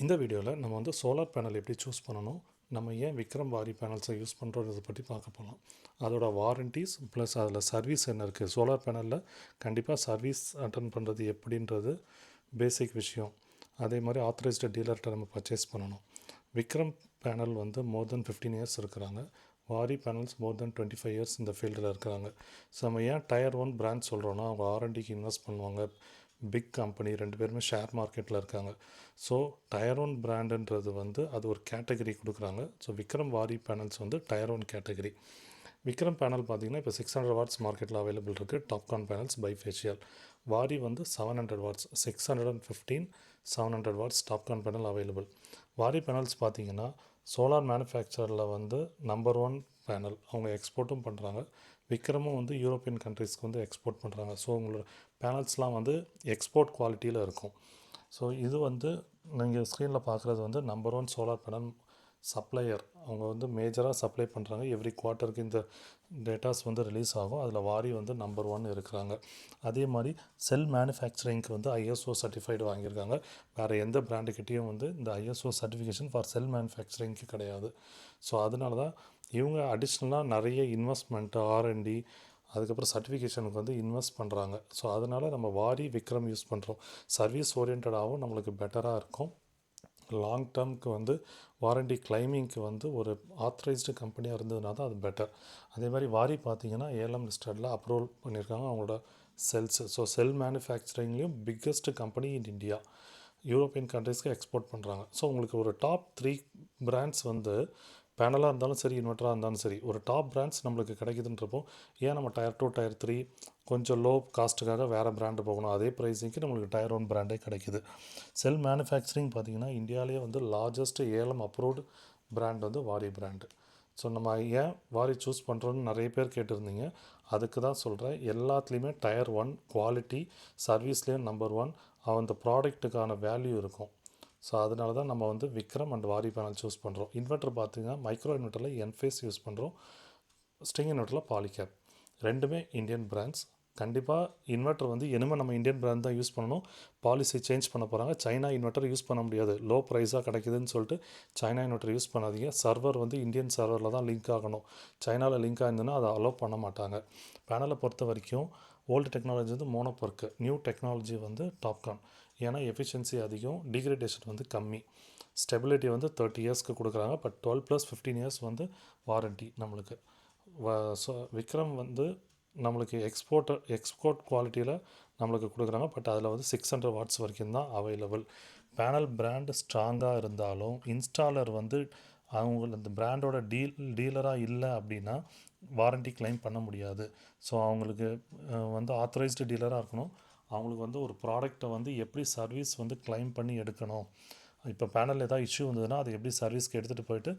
இந்த வீடியோவில் நம்ம வந்து சோலார் பேனல் எப்படி சூஸ் பண்ணணும், நம்ம ஏன் விக்ரம் வாரி பேனல்ஸை யூஸ் பண்ணுறோன்றதை பற்றி பார்க்க போகலாம். அதோட வாரண்டிஸ் ப்ளஸ் அதில் சர்வீஸ் என்ன இருக்குது, சோலார் பேனலில் கண்டிப்பாக சர்வீஸ் அட்டன் பண்ணுறது எப்படின்றது பேசிக் விஷயம். அதே மாதிரி ஆத்தரைஸ்டு டீலர்கிட்ட நம்ம பர்ச்சேஸ் பண்ணணும். விக்ரம் பேனல் வந்து மோர் தென் 15 இயர்ஸ் இருக்கிறாங்க. வாரி பேனல்ஸ் மோர் தென் 25 இயர்ஸ் இந்த ஃபீல்டில் இருக்கிறாங்க. ஸோ நம்ம ஏன் டயர் 1 பிராண்ட் சொல்கிறோன்னா, அவங்க ஆர்என்டிக்கு இன்வெஸ்ட் பண்ணுவாங்க. பிக் கம்பெனி, ரெண்டு பேருமே ஷேர் மார்க்கெட்டில் இருக்காங்க. ஸோ டயர் 1 பிராண்டுன்றது வந்து அது ஒரு கேட்டகரி கொடுக்குறாங்க. ஸோ விக்ரம் வாரி பேனல்ஸ் வந்து டயர் 1 கேட்டகரி. விக்ரம் பேனல் பார்த்திங்கன்னா இப்போ 600 வாட்ஸ் மார்க்கெட்டில் அவைலபிள் இருக்குது. TOPCon panels bifacial. வாரி வந்து 700 watts, 615 700 watts TOPCon panel available. Waaree panels பார்த்திங்கன்னா சோலார் மேனுஃபேக்சரில் வந்து நம்பர் 1 பேனல். அவங்க எக்ஸ்போர்ட்டும் பண்ணுறாங்க. விக்ரமும் வந்து யூரோப்பியன் கண்ட்ரீஸ்க்கு வந்து எக்ஸ்போர்ட் பண்ணுறாங்க. ஸோ உங்களோட பேனல்ஸ்லாம் வந்து எக்ஸ்போர்ட் குவாலிட்டியில் இருக்கும். ஸோ இது வந்து நீங்கள் ஸ்க்ரீனில் பார்க்குறது வந்து நம்பர் 1 சோலார் பேனல் சப்ளையர். அவங்க வந்து மேஜராக சப்ளை பண்ணுறாங்க. எவ்ரி குவார்ட்டருக்கு இந்த டேட்டாஸ் வந்து ரிலீஸ் ஆகும். அதில் வாரி வந்து நம்பர் 1 இருக்கிறாங்க. அதே மாதிரி செல் மேனுஃபேக்சரிங்க்கு வந்து ஐஎஸ்ஓ சர்டிஃபைடு வாங்கியிருக்காங்க. வேறு எந்த பிராண்டுக்கிட்டேயும் வந்து இந்த ஐஎஸ்ஓ சர்டிஃபிகேஷன் ஃபார் செல் மேனுஃபேக்சரிங்க்கு கிடையாது. ஸோ அதனால தான் இவங்க அடிஷ்னலாக நிறைய இன்வெஸ்ட்மெண்ட்டு, ஆர்என்டி, அதுக்கப்புறம் சர்டிஃபிகேஷனுக்கு வந்து இன்வெஸ்ட் பண்ணுறாங்க. ஸோ அதனால் நம்ம வாரி விக்ரம் யூஸ் பண்ணுறோம். சர்வீஸ் ஓரியன்டாகவும் நம்மளுக்கு பெட்டராக இருக்கும். லாங் டேர்முக்கு வந்து வாரண்டி கிளைமிங்க்கு வந்து ஒரு ஆத்தரைஸ்டு கம்பெனியாக இருந்ததுனா தான் அது பெட்டர். அதே மாதிரி வாரி பார்த்திங்கன்னா ஏலம் லிஸ்டடில் அப்ரூவல் பண்ணியிருக்காங்க அவங்களோட செல்ஸ். ஸோ செல் மேனுஃபேக்சரிங்லேயும் biggest company in India. European கண்ட்ரீஸ்க்கு எக்ஸ்போர்ட் பண்ணுறாங்க. ஸோ உங்களுக்கு ஒரு டாப் 3 பிராண்ட்ஸ் வந்து பேனலாக இருந்தாலும் சரி, இன்வெர்ட்டராக இருந்தாலும் சரி, ஒரு டாப் பிராண்ட்ஸ் நம்மளுக்கு கிடைக்குதுன்றப்போ ஏன் நம்ம டயர் 2 டயர் 3 கொஞ்சம் லோ காஸ்ட்டுக்காக வேறு பிராண்டு போகணும். அதே ப்ரைஸிங்க்கு நம்மளுக்கு டயர் 1 பிராண்டே கிடைக்குது. செல் மேனுஃபேக்சரிங் பார்த்திங்கன்னா இந்தியாவிலேயே வந்து லார்ஜஸ்ட் ஏலம் அப்ரூவ்டு பிராண்ட் வந்து வாரி பிராண்டு. ஸோ நம்ம ஏன் வாரி சூஸ் பண்ணுறோன்னு நிறைய பேர் கேட்டிருந்தீங்க. அதுக்கு தான் சொல்கிறேன். எல்லாத்துலேயுமே டயர் 1 குவாலிட்டி, சர்வீஸ்லேயும் நம்பர் 1, அந்த ப்ராடக்ட்டுக்கான வேல்யூ இருக்கும். ஸோ அதனால தான் நம்ம வந்து Vikram and Waaree panel choose பண்ணுறோம். இன்வெர்ட்டர் பார்த்திங்கன்னா மைக்ரோ இன்வெர்ட்டரில் என்ஃபேஸ் யூஸ் பண்ணுறோம். ஸ்ட்ரிங் இன்வெர்ட்டரில் பாலிகேப். ரெண்டுமே இந்தியன் பிராண்ட்ஸ். கண்டிப்பாக இன்வெர்ட்டர் வந்து இனிமேல் நம்ம இந்தியன் பிராண்ட் தான் யூஸ் பண்ணணும். பாலிசி சேஞ்ச் பண்ண போகிறாங்க. சைனா இன்வெர்ட்டர் யூஸ் பண்ண முடியாது, லோ ப்ரைஸாக கிடைக்குதுன்னு சொல்லிட்டு சைனா இன்வெர்ட்டர் யூஸ் பண்ணாதீங்க. சர்வர் வந்து இந்தியன் சர்வரில் தான் லிங்க் ஆகணும். சைனாவில் லிங்க் ஆயிருந்ததுன்னா அதை அலோவ் பண்ண மாட்டாங்க. பேனலை பொறுத்த வரைக்கும் ஓல்டு டெக்னாலஜி வந்து மோனோபர்க், நியூ டெக்னாலஜி வந்து டாப்கான். ஏன்னா எஃபிஷியன்சி அதிகம், டிகிரேடேஷன் வந்து கம்மி. ஸ்டெபிலிட்டி வந்து 30 இயர்ஸ்க்கு கொடுக்குறாங்க. பட் 12 + 15 இயர்ஸ் வந்து வாரண்ட்டி நம்மளுக்கு. ஸோ விக்ரம் வந்து நம்மளுக்கு எக்ஸ்போர்ட் குவாலிட்டியில் நம்மளுக்கு கொடுக்குறாங்க. பட் அதில் வந்து 600 வாட்ஸ் வரைக்கும் தான் அவைலபிள். பேனல் பிராண்டு ஸ்ட்ராங்காக இருந்தாலும் இன்ஸ்டாலர் வந்து அவங்க அந்த பிராண்டோட டீலராக இல்லை அப்படின்னா வாரண்ட்டி கிளைம் பண்ண முடியாது. ஸோ அவங்களுக்கு வந்து ஆத்தரைஸ்டு டீலராக இருக்கணும். அவங்களுக்கு வந்து ஒரு ப்ராடக்டை வந்து எப்படி சர்வீஸ் வந்து கிளைம் பண்ணி எடுக்கணும், இப்போ பேனல் ஏதாவது இஷ்யூ வந்ததுன்னா அதை எப்படி சர்வீஸ்க்கு எடுத்துகிட்டு போயிட்டு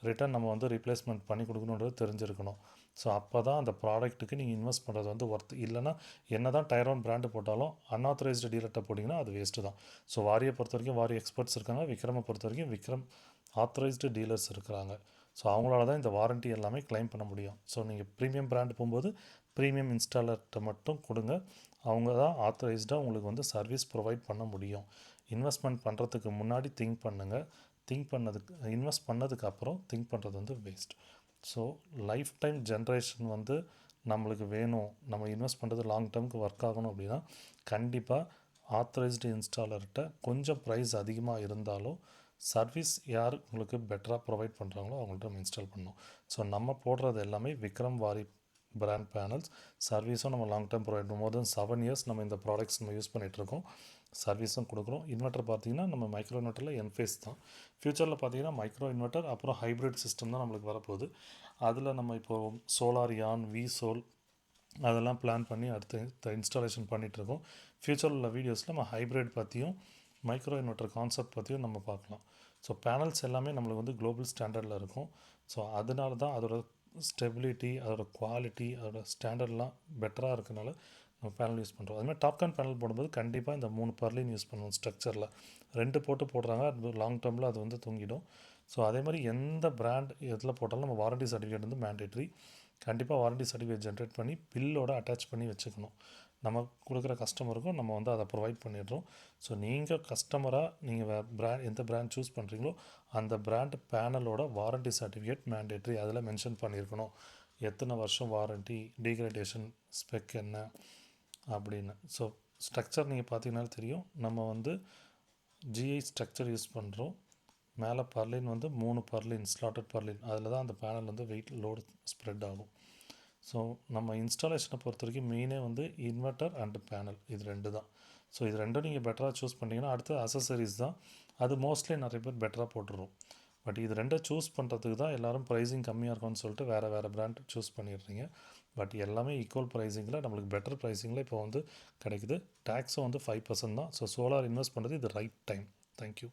ரிட்டன் நம்ம வந்து ரீப்ளேஸ்மெண்ட் பண்ணி கொடுக்கணுன்றது தெரிஞ்சிருக்கணும். ஸோ அப்போ தான் அந்த ப்ராடக்ட்டுக்கு நீங்கள் இன்வெஸ்ட் பண்ணுறது வந்து ஒர்த். இல்லைனா என்ன தான் டயர் 1 பிராண்டு போட்டாலும் அன்ஆத்தரைஸ்டு டீலர்கிட்ட போட்டிங்கன்னா அது வேஸ்ட்டு தான். ஸோ வாரியை பொறுத்த வரைக்கும் வாரி எக்ஸ்பர்ட்ஸ் இருக்காங்க. விக்ரமை பொறுத்த வரைக்கும் விக்ரம் ஆத்தரைஸ்டு டீலர்ஸ் இருக்கிறாங்க. ஸோ அவங்களால தான் இந்த வாரண்ட்டி எல்லாமே கிளைம் பண்ண முடியும். ஸோ நீங்கள் ப்ரீமியம் பிராண்டு போகும்போது ப்ரீமியம் இன்ஸ்டாலர்கிட்ட மட்டும் கொடுங்க. அவங்க தான் ஆத்தரைஸ்டாக உங்களுக்கு வந்து சர்வீஸ் ப்ரொவைட் பண்ண முடியும். இன்வெஸ்ட்மெண்ட் பண்ணுறதுக்கு முன்னாடி திங்க் பண்ணுங்கள். இன்வெஸ்ட் பண்ணதுக்கு அப்புறம் திங்க் பண்ணுறது வந்து waste. So life time generation வந்து நம்மளுக்கு வேணும், நம்ம இன்வெஸ்ட் பண்ணுறது லாங் டேர்முக்கு ஒர்க் ஆகணும் அப்படின்னா கண்டிப்பாக ஆத்தரைஸ்டு இன்ஸ்டாலர்கிட்ட கொஞ்சம் ப்ரைஸ் அதிகமாக இருந்தாலும் சர்வீஸ் யார் உங்களுக்கு பெட்டராக ப்ரொவைட் பண்ணுறாங்களோ அவங்கள்ட்ட நம்ம இன்ஸ்டால் பண்ணணும். ஸோ நம்ம போடுறது எல்லாமே விக்ரம் வாரி பிராண்ட் பேனல்ஸ். சர்வீஸும் நம்ம லாங் டேர்ம் ப்ரொவைட் பண்ணும். மோர் தென் 7 இயர்ஸ் நம்ம இந்த ப்ராடக்ட்ஸ் நம்ம யூஸ் பண்ணிகிட்ருக்கோம். சர்வீஸும் கொடுக்குறோம். இன்வெர்ட்டர் பார்த்திங்கன்னா நம்ம மைக்ரோ இன்வெர்ட்டரில் என்ஃபேஸ் தான். ஃப்யூச்சரில் பார்த்திங்கன்னா மைக்ரோ இன்வெர்ட்டர் அப்புறம் ஹைப்ரிட் சிஸ்டம் தான் நம்மளுக்கு வரப்போகுது. அதில் நம்ம இப்போது சோலார் யான், விசோல் அதெல்லாம் பிளான் பண்ணி அடுத்து இன்ஸ்டாலேஷன் பண்ணிகிட்ருக்கோம். ஃப்யூச்சரில் உள்ள வீடியோஸில் நம்ம ஹைப்ரிட் பற்றியும் மைக்ரோ இன்வெர்ட்டர் கான்செப்ட் பற்றியும் நம்ம பார்க்கலாம். ஸோ பேனல்ஸ் எல்லாமே நம்மளுக்கு வந்து குளோபல் ஸ்டாண்டர்டில் இருக்கும். ஸோ அதனால தான் அதோட ஸ்டெபிலிட்டி, அதோட குவாலிட்டி, அதோட ஸ்டாண்டர்ட்லாம் பெட்டராக இருக்கனால நம்ம பேனல் யூஸ் பண்ணுறோம். அதுமாதிரி டாப்கான் பேனல் போடும்போது கண்டிப்பாக இந்த 3 பர்லின் யூஸ் பண்ணுவோம். ஸ்ட்ரக்சரில் 2 போடுறாங்க. அது லாங் டேர்மில் அது வந்து தூங்கிடும். ஸோ அதே மாதிரி எந்த பிராண்ட் எதில் போட்டாலும் நம்ம வாரண்டி சர்டிஃபிகேட் வந்து மேண்டேட்ரி. கண்டிப்பாக வாரண்டி சர்டிஃபிகேட் ஜென்ரேட் பண்ணி பில்லோட அட்டாச் பண்ணி வச்சுக்கணும். நம்ம கொடுக்குற கஸ்டமருக்கும் நம்ம வந்து அதை ப்ரொவைட் பண்ணிடுறோம். ஸோ நீங்கள் கஸ்டமராக நீங்கள் எந்த பிராண்ட் சூஸ் பண்ணுறீங்களோ அந்த பிராண்ட் பேனலோட வாரண்டி சர்டிஃபிகேட் மேண்டேட்ரி அதில் மென்ஷன் பண்ணியிருக்கணும். எத்தனை வருஷம் வாரண்டி, டீக்ரேடேஷன் ஸ்பெக் என்ன அப்படின்னு. ஸோ ஸ்ட்ரக்சர் நீங்கள் பார்த்தீங்கன்னா தெரியும், நம்ம வந்து ஜிஐ ஸ்ட்ரக்சர் யூஸ் பண்ணுறோம். மேலே பர்லின் வந்து 3 பர்லின், ஸ்லாட்டட் பர்லின், அதில் தான் அந்த பேனல் வந்து வெயிட் லோடு ஸ்ப்ரெட் ஆகும். ஸோ நம்ம இன்ஸ்டாலேஷனை பொறுத்த வரைக்கும் மெயினே வந்து இன்வெர்ட்டர் அண்டு பேனல், இது 2 தான். ஸோ இது 2ம் நீங்கள் பெட்டராக சூஸ் பண்ணிங்கன்னா அடுத்து அசசரிஸ் தான். அது மோஸ்ட்லி நிறைய பேர் பெட்டராக போட்டுருவோம். பட் இது 2 சூஸ் பண்ணுறதுக்கு தான் எல்லோரும் ப்ரைஸிங் கம்மியாக இருக்கும்னு சொல்லிட்டு வேறு பிராண்ட் சூஸ் பண்ணிடுறீங்க. பட் எல்லாமே ஈக்குவல் ப்ரைஸிங்கில் நம்மளுக்கு பெட்டர் ப்ரைஸிங்கில் இப்போ வந்து கிடைக்குது. டேக்ஸும் வந்து 5% தான். ஸோ சோலார் இன்வெஸ்ட் பண்ணுறது இது ரைட் டைம். தேங்க்யூ.